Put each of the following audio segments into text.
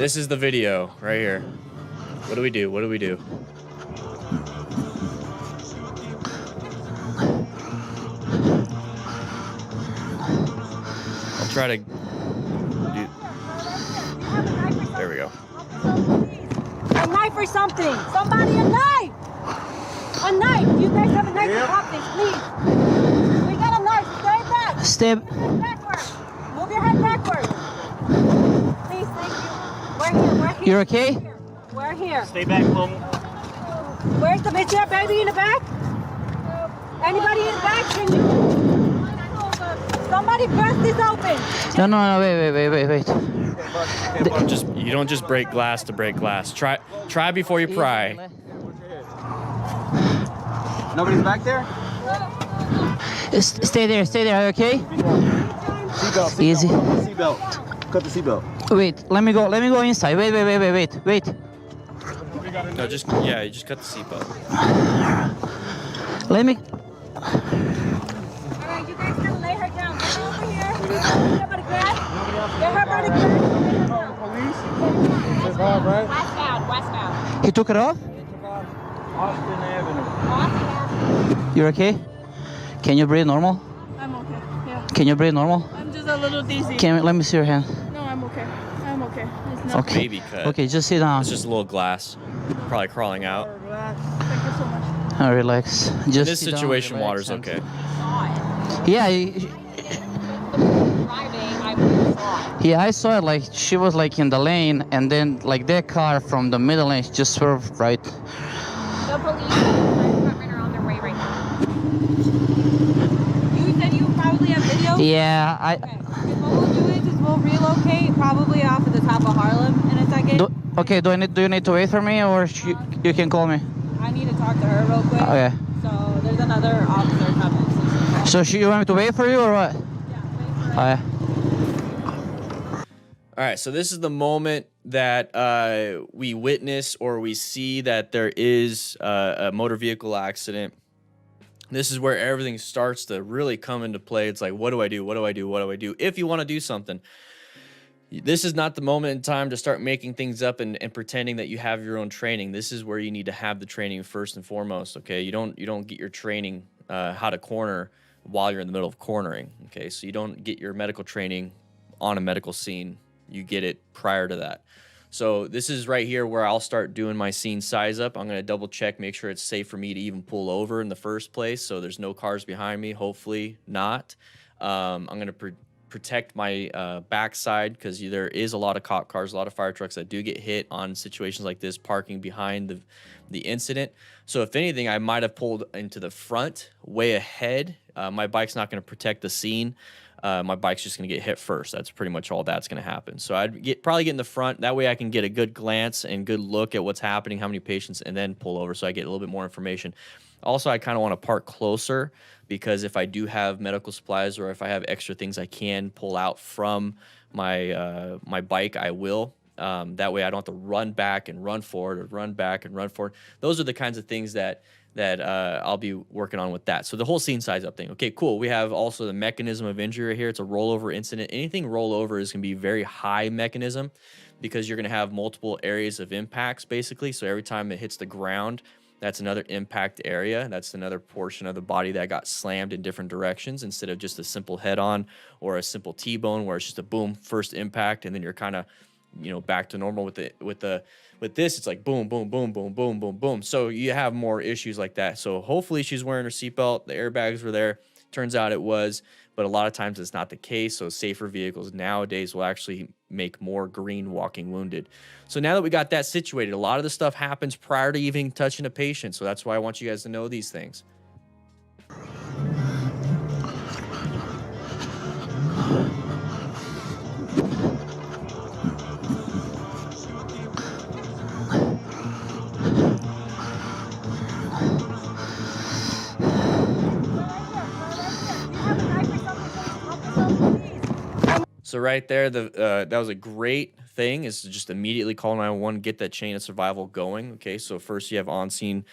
This is the video right here. What do we do? What do we do? I'll try to do. There we go. A knife or something. Somebody, a knife. A knife. You guys have a knife to pop this, please. We got a knife. Stay back. Step. Backwards. Move your head backwards. Please, thank you. We're here. We're here. You're okay? We're here. Stay back, Mom. Where's the bitch? That baby in the back? Anybody in the back? Can you? Somebody press this open. No, wait. You don't just break glass to break glass. Try before you pry. Nobody's back there? Stay there, are you okay? Seatbelt. Easy. Seatbelt. Cut the seatbelt. Wait, let me go inside. Wait. No, you just cut the seatbelt. Let me. Alright, you guys gotta lay her down. Get her over here. Get her by the grass. Get her by the grass. Police? Survive, right? Westbound. He took it off? Austin Avenue. You're okay? Can you breathe normal? I'm okay. Yeah. Can you breathe normal? I'm just a little dizzy. Let me see your hand. No, I'm okay. I'm okay. It's not. Okay. Baby cut. Okay, just sit down. It's just a little glass. Probably crawling out. Relax. Thank you so much. Relax. Just In this sit down, situation, relax, water's and- okay. Yeah. Driving, Yeah, I saw it. Like she was like in the lane, and then like that car from the middle lane just swerved right. The police and the fire department are on their way right now. You said you probably have video? Yeah, Okay. What we'll do is we'll relocate probably off of the top of Harlem in a second. Okay. Do you need to wait for me, or you can call me? I need to talk to her real quick. Okay. So there's another officer coming. So you want me to wait for you, or what? Yeah, wait for Okay. All right, so this is the moment that we witness or we see that there is a motor vehicle accident. This is where everything starts to really come into play. It's like, what do I do? What do I do? What do I do? If you want to do something, this is not the moment in time to start making things up and pretending that you have your own training. This is where you need to have the training first and foremost. Okay, you don't get your training how to corner while you're in the middle of cornering. Okay, so you don't get your medical training on a medical scene. You get it prior to that. So this is right here where I'll start doing my scene size up. I'm going to double check, make sure it's safe for me to even pull over in the first place. So there's no cars behind me. Hopefully not. I'm going to protect my backside because there is a lot of cop cars, a lot of fire trucks that do get hit on situations like this, parking behind the incident. So if anything, I might have pulled into the front way ahead. My bike's not going to protect the scene. My bike's just going to get hit first. That's pretty much all that's going to happen. So I'd probably get in the front. That way I can get a good glance and good look at what's happening, how many patients, and then pull over so I get a little bit more information. Also, I kind of want to park closer because if I do have medical supplies or if I have extra things I can pull out from my my bike, I will. That way I don't have to run back and run forward or run back and run forward. Those are the kinds of things that I'll be working on with that. So the whole scene size up thing. Okay, cool. We have also the mechanism of injury right here. It's a rollover incident. Anything rollover is going to be very high mechanism because you're going to have multiple areas of impacts basically. So every time it hits the ground, that's another impact area. That's another portion of the body that got slammed in different directions instead of just a simple head-on or a simple T-bone where it's just a boom, first impact, and then you're kind of, back to normal with this. It's like boom, boom, boom, boom, boom, boom, boom. So you have more issues like that. So hopefully she's wearing her seatbelt. The airbags were there. Turns out it was, but a lot of times it's not the case. So safer vehicles nowadays will actually make more green walking wounded. So now that we got that situated, a lot of the stuff happens prior to even touching a patient. So that's why I want you guys to know these things. So right there, that was a great thing, is to just immediately call 911, get that chain of survival going. Okay, so first you have on-scene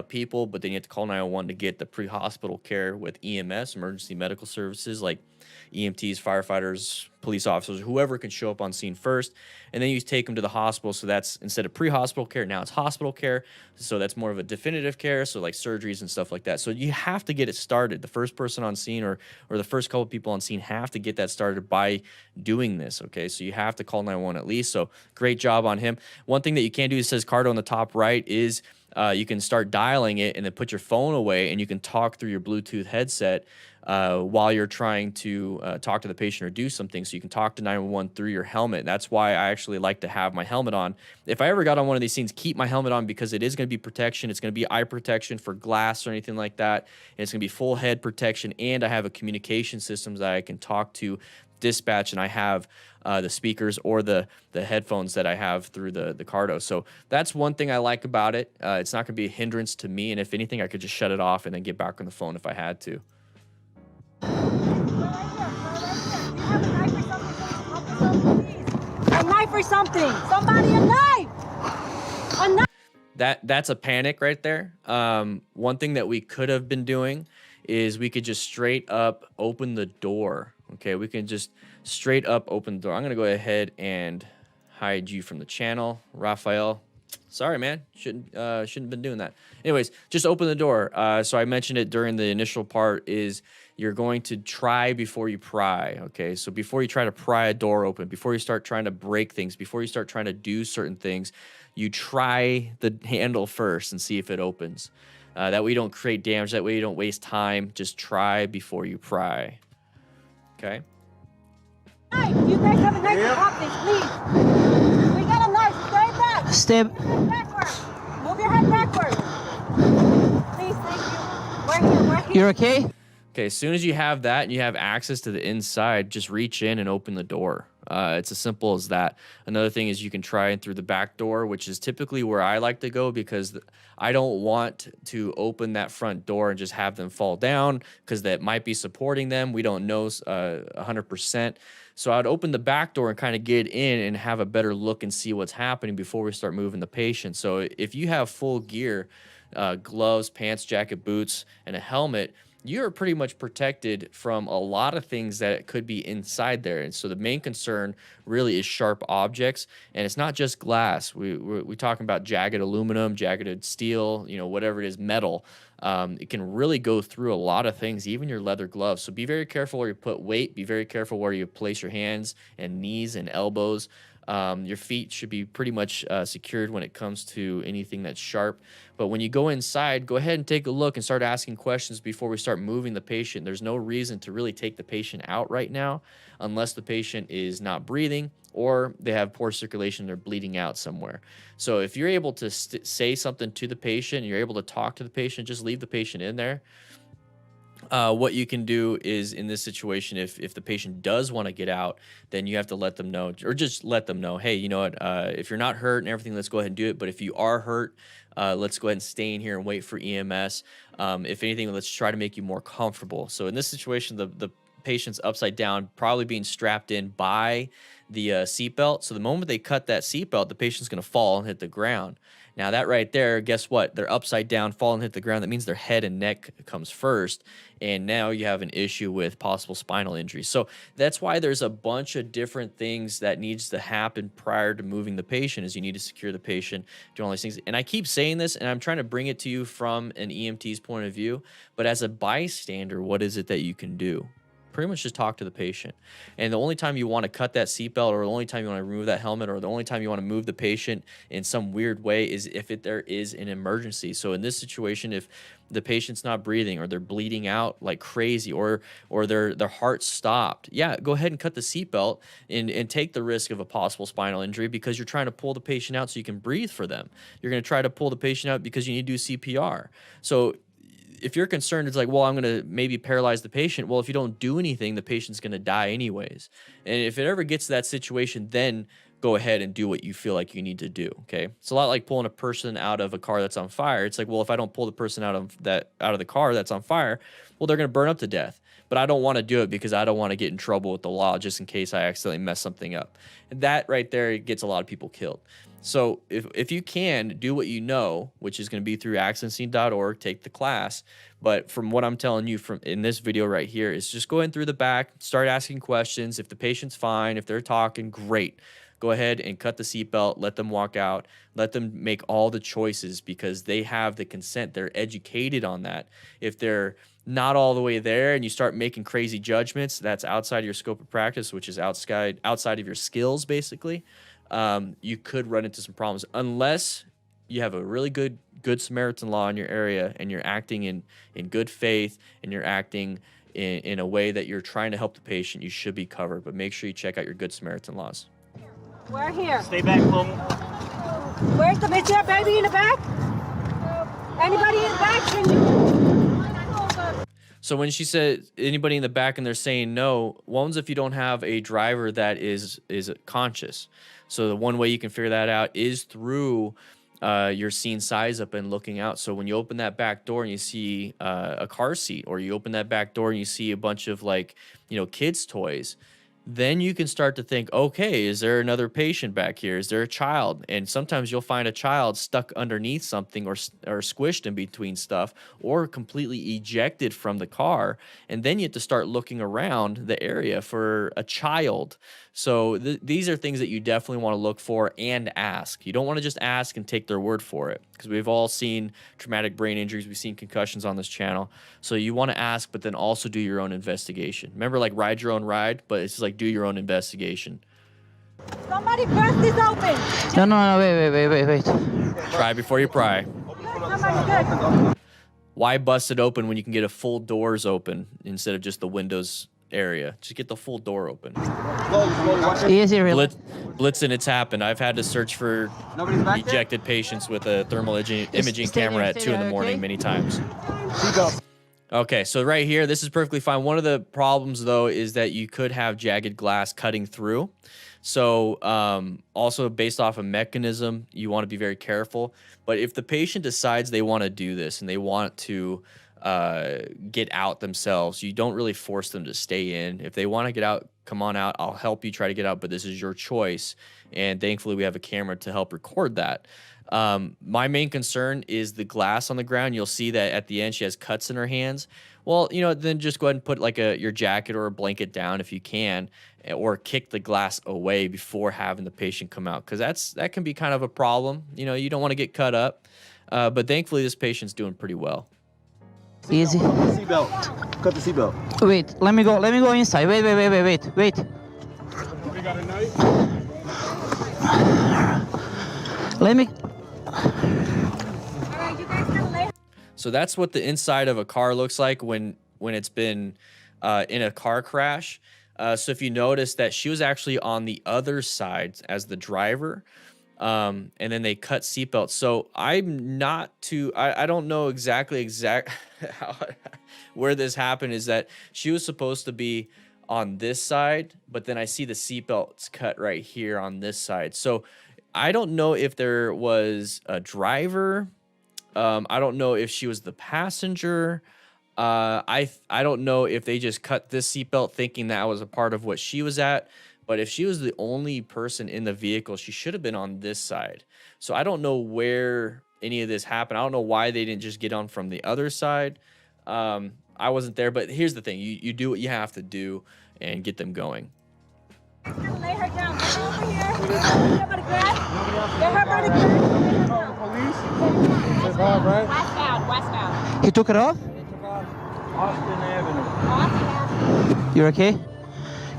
people, but then you have to call 911 to get the pre-hospital care with EMS, emergency medical services. Like, EMTs, firefighters, police officers, whoever can show up on scene first. And then you take them to the hospital. So that's instead of pre-hospital care, now it's hospital care. So that's more of a definitive care. So like surgeries and stuff like that. So you have to get it started. The first person on scene or the first couple people on scene have to get that started by doing this. Okay. So you have to call 911 at least. So great job on him. One thing that you can do, it says Cardo on the top right, is you can start dialing it and then put your phone away and you can talk through your Bluetooth headset while you're trying to talk to the patient or do something. So you can talk to 911 through your helmet. That's why I actually like to have my helmet on. If I ever got on one of these scenes, keep my helmet on because it is going to be protection. It's going to be eye protection for glass or anything like that. And it's going to be full head protection. And I have a communication system that I can talk to dispatch, and I have the speakers or the headphones that I have through the Cardo. So that's one thing I like about it. It's not going to be a hindrance to me. And if anything, I could just shut it off and then get back on the phone if I had to. A knife or something. Somebody a knife. A knife. That's a panic right there. One thing that we could have been doing is we could just straight up open the door. Okay, we can just straight up open the door. I'm gonna go ahead and hide you from the channel, Raphael. Sorry, man. Shouldn't have been doing that. Anyways, just open the door. So I mentioned it during the initial part is you're going to try before you pry. Okay, so before you try to pry a door open, before you start trying to break things, before you start trying to do certain things, you try the handle first and see if it opens. That way you don't create damage. That way you don't waste time. Just try before you pry. Okay. Knife. You guys have a knife to pop this, please. We got a knife. Stay back. Step. Move your head backwards. Please, thank you. We're here. We're here. You're okay? Okay, as soon as you have that and you have access to the inside, just reach in and open the door. It's as simple as that. Another thing is you can try it through the back door, which is typically where I like to go because I don't want to open that front door and just have them fall down because that might be supporting them. We don't know 100%. So I'd open the back door and kind of get in and have a better look and see what's happening before we start moving the patient. So if you have full gear, gloves, pants, jacket, boots, and a helmet, you're pretty much protected from a lot of things that could be inside there. And so the main concern really is sharp objects. And it's not just glass. We're talking about jagged aluminum, jagged steel, whatever it is, metal. It can really go through a lot of things, even your leather gloves. So be very careful where you put weight. Be very careful where you place your hands and knees and elbows. Your feet should be pretty much secured when it comes to anything that's sharp. But when you go inside, go ahead and take a look and start asking questions before we start moving the patient. There's no reason to really take the patient out right now unless the patient is not breathing or they have poor circulation, they're bleeding out somewhere. So if you're able to say something to the patient, and you're able to talk to the patient, just leave the patient in there. What you can do is in this situation, if the patient does want to get out, then you have to let them know, or just let them know, hey, you know what, if you're not hurt and everything, let's go ahead and do it. But if you are hurt, let's go ahead and stay in here and wait for EMS. If anything, let's try to make you more comfortable. So in this situation, the patient's upside down, probably being strapped in by the seatbelt. So the moment they cut that seatbelt, the patient's going to fall and hit the ground. Now that right there, guess what? They're upside down, fall and hit the ground. That means their head and neck comes first. And now you have an issue with possible spinal injury. So that's why there's a bunch of different things that needs to happen prior to moving the patient is you need to secure the patient, do all these things. And I keep saying this, and I'm trying to bring it to you from an EMT's point of view. But as a bystander, what is it that you can do? Pretty much just talk to the patient. And the only time you want to cut that seatbelt, or the only time you want to remove that helmet, or the only time you want to move the patient in some weird way is if there is an emergency. So in this situation, if the patient's not breathing or they're bleeding out like crazy or their heart stopped, yeah, go ahead and cut the seatbelt and take the risk of a possible spinal injury because you're trying to pull the patient out so you can breathe for them. You're going to try to pull the patient out because you need to do CPR. So if you're concerned, it's like, well, I'm going to maybe paralyze the patient. Well, if you don't do anything, the patient's going to die anyways. And if it ever gets to that situation, then go ahead and do what you feel like you need to do. Okay. It's a lot like pulling a person out of a car that's on fire. It's like, well, if I don't pull the person out of the car that's on fire, well, they're going to burn up to death. but I don't want to do it because I don't want to get in trouble with the law just in case I accidentally mess something up. And that right there gets a lot of people killed. So if you can, do what you know, which is going to be through accidentscene.org, take the class. But from what I'm telling you from in this video right here is just go in through the back, start asking questions. If the patient's fine, if they're talking, great. Go ahead and cut the seatbelt, let them walk out, let them make all the choices because they have the consent. They're educated on that. If they're not all the way there and you start making crazy judgments, that's outside your scope of practice, which is outside of your skills, basically. You could run into some problems unless you have a really good Samaritan law in your area and you're acting in good faith and you're acting in a way that you're trying to help the patient. You should be covered, but make sure you check out your Good Samaritan laws. We're here. Stay back, Chloe. Where's the bitch? That baby in the back? Anybody in the back? Can you? So when she said anybody in the back and they're saying no, one's if you don't have a driver that is conscious. So the one way you can figure that out is through your scene size up and looking out. So when you open that back door and you see a car seat, or you open that back door and you see a bunch of kids' toys, then you can start to think, okay, is there another patient back here? Is there a child? And sometimes you'll find a child stuck underneath something or squished in between stuff or completely ejected from the car. And then you have to start looking around the area for a child. So these are things that you definitely want to look for and ask. You don't want to just ask and take their word for it, because we've all seen traumatic brain injuries. We've seen concussions on this channel. So you want to ask, but then also do your own investigation. Remember, like, ride your own ride, but it's just like do your own investigation. Somebody press this open. No, wait. Try before you pry. Somebody good. Why bust it open when you can get a full doors open instead of just the windows area? Just get the full door open. Easy, really. Blitzen, it's happened. I've had to search for ejected patients with a thermal imaging camera at 2 in the morning many times. Okay, so right here, this is perfectly fine. One of the problems, though, is that you could have jagged glass cutting through. So also based off a mechanism, you want to be very careful. But if the patient decides they want to do this and they want to get out themselves, you don't really force them to stay in. If they want to get out, come on out. I'll help you try to get out, but this is your choice. And thankfully, we have a camera to help record that. My main concern is the glass on the ground. You'll see that at the end she has cuts in her hands. Well, then just go ahead and put like your jacket or a blanket down if you can, or kick the glass away before having the patient come out, because that can be kind of a problem. You don't want to get cut up, but thankfully this patient's doing pretty well. Easy. Seatbelt. Cut the seatbelt. Wait, let me go inside. Wait. We got a knife. Let me. All right, you guys gotta lay. So that's what the inside of a car looks like when it's been in a car crash. So if you notice that she was actually on the other side as the driver, and then they cut seatbelts. So I'm not too, I don't know exactly where this happened, is that she was supposed to be on this side, but then I see the seatbelts cut right here on this side. So I don't know if there was a driver. I don't know if she was the passenger. I don't know if they just cut this seatbelt thinking that was a part of what she was at. But if she was the only person in the vehicle, she should have been on this side. So I don't know where any of this happened. I don't know why they didn't just get on from the other side. I wasn't there, but here's the thing. You do what you have to do and get them going. You guys gotta lay her down. Get over here. Get her by the grass. Get her by the grass. Police? S.M.A.R.T, right? Westbound. He took it off? Austin Avenue. You're okay?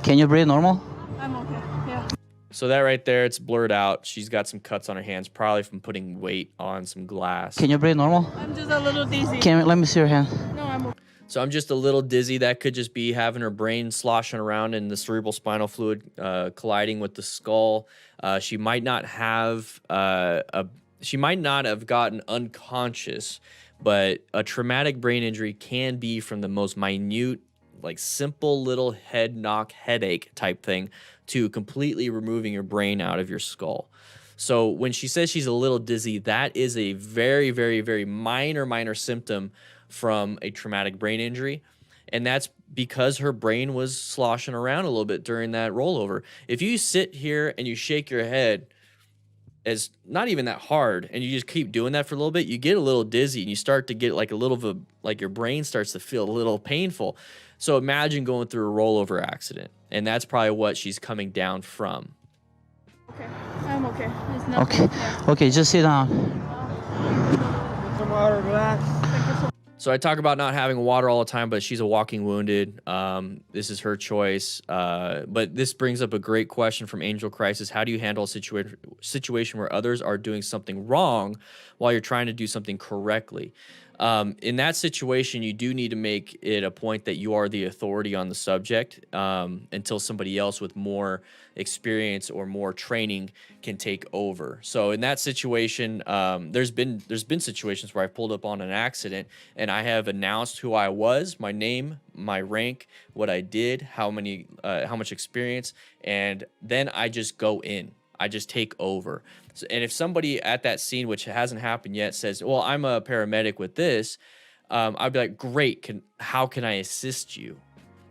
Can you breathe normal? I'm okay. Yeah. So that right there, it's blurred out. She's got some cuts on her hands, probably from putting weight on some glass. Can you breathe normal? I'm just a little dizzy. Let me see your hand. No, I'm okay. So I'm just a little dizzy. That could just be having her brain sloshing around and the cerebral spinal fluid colliding with the skull. She might not have gotten unconscious, but a traumatic brain injury can be from the most minute, like simple little head knock headache type thing to completely removing your brain out of your skull. So when she says she's a little dizzy, that is a very, very, very minor symptom from a traumatic brain injury. And that's because her brain was sloshing around a little bit during that rollover. If you sit here and you shake your head as not even that hard and you just keep doing that for a little bit, you get a little dizzy and you start to get like a little of a, like your brain starts to feel a little painful. So imagine going through a rollover accident, and that's probably what she's coming down from. Okay, I'm okay. It's nothing. Okay. Yeah. Okay, just sit down. Get some water, relax. Thank you so So I talk about not having water all the time, but she's a walking wounded. This is her choice. But this brings up a great question from Angel Crisis. How do you handle a situation where others are doing something wrong while you're trying to do something correctly? In that situation, you do need to make it a point that you are the authority on the subject until somebody else with more experience or more training can take over. So in that situation, there's been situations where I pulled up on an accident and I have announced who I was, my name, my rank, what I did, how much experience, and then I just go in. I just take over. So, and if somebody at that scene, which hasn't happened yet, says, well, I'm a paramedic with this, I'd be like, great, how can I assist you?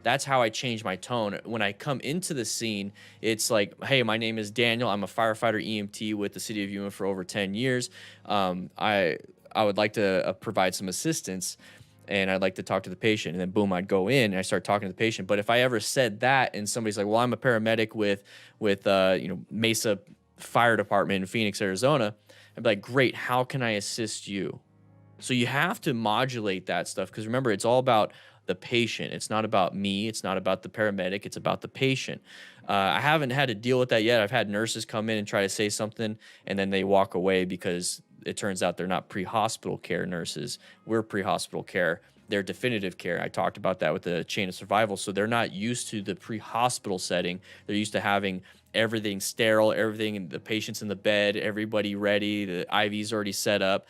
That's how I change my tone. When I come into the scene, it's like, hey, my name is Daniel. I'm a firefighter EMT with the city of Yuma for over 10 years. I would like to provide some assistance, and I'd like to talk to the patient. And then boom, I'd go in and I start talking to the patient. But if I ever said that and somebody's like, well, I'm a paramedic with Mesa Fire Department in Phoenix, Arizona, I'd be like, great, how can I assist you? So you have to modulate that stuff, because remember, it's all about the patient. It's not about me. It's not about the paramedic. It's about the patient. I haven't had to deal with that yet. I've had nurses come in and try to say something, and then they walk away because it turns out they're not pre-hospital care nurses. We're pre-hospital care. They're definitive care. I talked about that with the chain of survival. So they're not used to the pre-hospital setting. They're used to having everything sterile, everything, the patient's in the bed, everybody ready, the IV's already set up.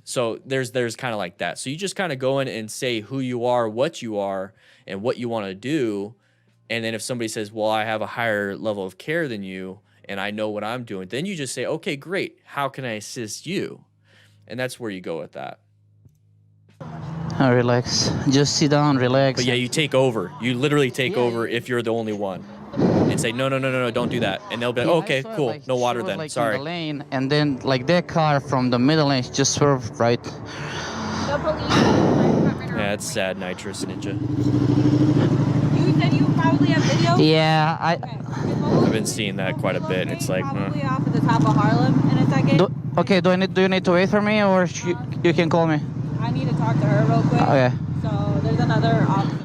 So there's kind of like that. So you just kind of go in and say who you are, and what you want to do. And then if somebody says, well, I have a higher level of care than you, and I know what I'm doing, then you just say, okay, great, how can I assist you? And that's where you go with that. Relax. Just sit down, relax. But yeah, you take over. You literally take over if you're the only one. And say, no, don't do that. And they'll be like, Yeah, okay, I saw, cool, like, no she water was, then, like, sorry. in the lane, and then like that car from the middle lane just swerved right. The police. Yeah, it's sad, Nitrous Ninja. You said you probably have video? Yeah, I've been seeing that quite a bit, and it's like, Probably off at the top of Harlem in a second. Okay, do you need to wait for me, or you can call me? I need to talk to her real quick. Okay. So there's another officer.